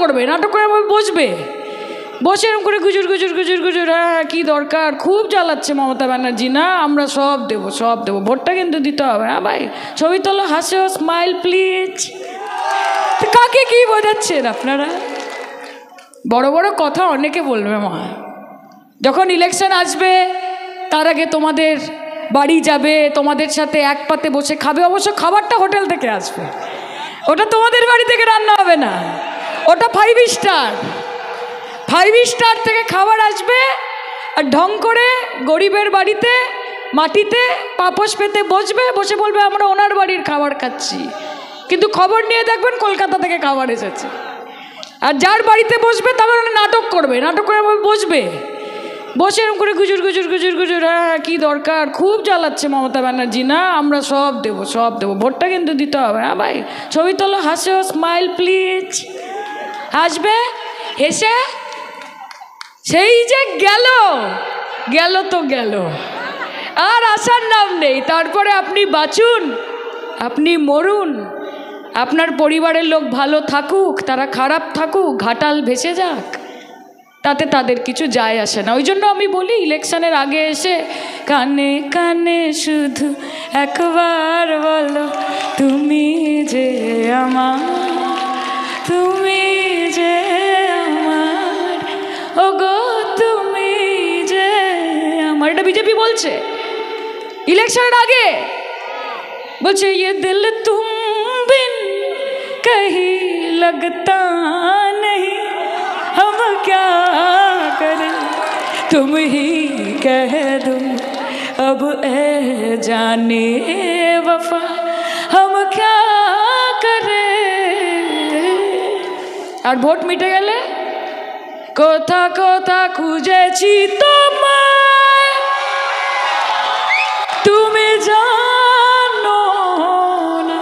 করবে, নাটক করে বসবে, বসে এরকম করে গুজুর গুজুর গুজুর গুজুর, হ্যাঁ কী দরকার, খুব জ্বালাচ্ছে মমতা ব্যানার্জি, না আমরা সব দেবো সব দেবো, ভোটটা কিন্তু দিতে হবে। হ্যাঁ ভাই, ছবি তোলো, হাসো, স্মাইল প্লিজ। কাকে কি বোঝাচ্ছেন আপনারা? বড় বড় কথা অনেকে বলবে মা, যখন ইলেকশন আসবে তার আগে তোমাদের বাড়ি যাবে, তোমাদের সাথে এক পাতে বসে খাবে। অবশ্য খাবারটা হোটেল থেকে আসবে, ওটা তোমাদের বাড়ি থেকে রান্না হবে না, ওটা 5 স্টার থেকে খাবার আসবে। আর ঢং করে গরিবের বাড়িতে মাটিতে পাপোশ পেতে বসবে, বসে বলবে আমরা ওনার বাড়ির খাবার খাচ্ছি, কিন্তু খবর নিয়ে দেখবেন কলকাতা থেকে খাবার এসেছে। আর যার বাড়িতে বসবে তখন নাটক করবে, নাটক করে বসবে, বসে এরকম করে গুজুর গুজুর গুজুর গুজুর, হ্যাঁ কী দরকার, খুব জ্বালাচ্ছে মমতা ব্যানার্জি, না আমরা সব দেবো সব দেবো, ভোটটা কিন্তু দিতে হবে। হ্যাঁ ভাই, ছবি তোলো, হাসো, স্মাইল প্লিজ। হাসবে, হেসে সেই যে গেল গেল তো গেল, আর আসার নাম নেই। তারপরে আপনি বাঁচুন, আপনি মরুন, আপনার পরিবারের লোক ভালো থাকুক, তারা খারাপ থাকুক, ঘাটাল ভেসে যাক, তাতে তাদের কিছু যায় আসে না। ওই জন্য আমি বলি ইলেকশনের আগে এসে কানে কানে শুধু একবার বলো তুমি যে আমার, তুমি যে আমার, ওগো তুমি যে আমার। এটা বিজেপি বলছে ইলেকশনের আগে, বলছে ये दिल तुम बिन कहीं लगता नहीं, हम क्या करें तुम ही कह दो अब ए जाने वफा, हम क्या करें। আর ভোট মিটে গেলে কোথা কোথা খুঁজেছি তোমায়, তুমি জানো না।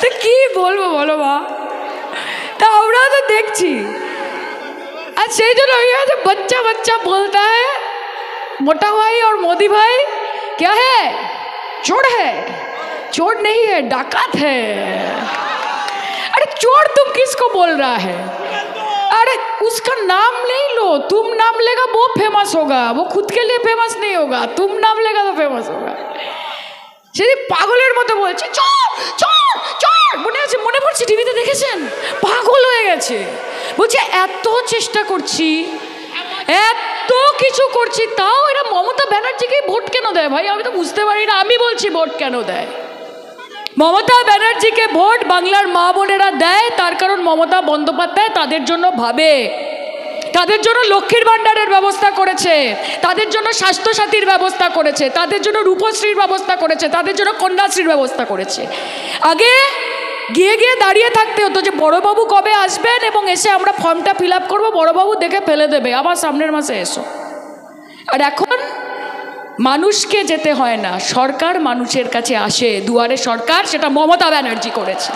তো কি বলবো বলো মা, তা আমরা তো দেখছি। আর সেই জন্য बच्चा बच्चा बोलता है मोटा भाई और मोदी भाई क्या है, चोर है, चोर नहीं है, डाकत है। अरे चोर तुम किसको बोल रहा है? अरे उसका नाम नहीं लो, तुम नाम लेगा वो फेमस होगा, वो खुद के लिए फेमस नहीं होगा, तुम नाम लेगा तो फेमस होगा। সেদিন পাগলের মতো বলছে চোর চোর চোর, মনে আছে, মনে পড়ছে, টিভিতে দেখেছেন, পাগল হয়ে গেছে। বলছে এত চেষ্টা করছি, এত কিছু করছি, তাও এরা মমতা ব্যানার্জিকে ভোট কেন দেয় ভাই? আমি তো বুঝতে পারি না। আমি বলছি ভোট কেন দেয় মমতা ব্যানার্জিকে? ভোট বাংলার মা বোনেরা দেয় তার কারণ মমতা বন্দ্যোপাধ্যায় তাদের জন্য ভাবে, তাদের জন্য লক্ষ্মীর ভাণ্ডারের ব্যবস্থা করেছে, তাদের জন্য স্বাস্থ্যসাথীর ব্যবস্থা করেছে, তাদের জন্য রূপশ্রীর ব্যবস্থা করেছে, তাদের জন্য কন্যাশ্রীর ব্যবস্থা করেছে। আগে গিয়ে গিয়ে দাঁড়িয়ে থাকতে হতো যে বড়বাবু কবে আসবেন এবং এসে আমরা ফর্মটা ফিল আপ করবো, বড়বাবু দেখে ফেলে দেবে, আবার সামনের মাসে এসো। আর এখন মানুষকে যেতে হয় না, সরকার মানুষের কাছে আসে, দুয়ারে সরকার, সেটা মমতা ব্যানার্জি করেছে।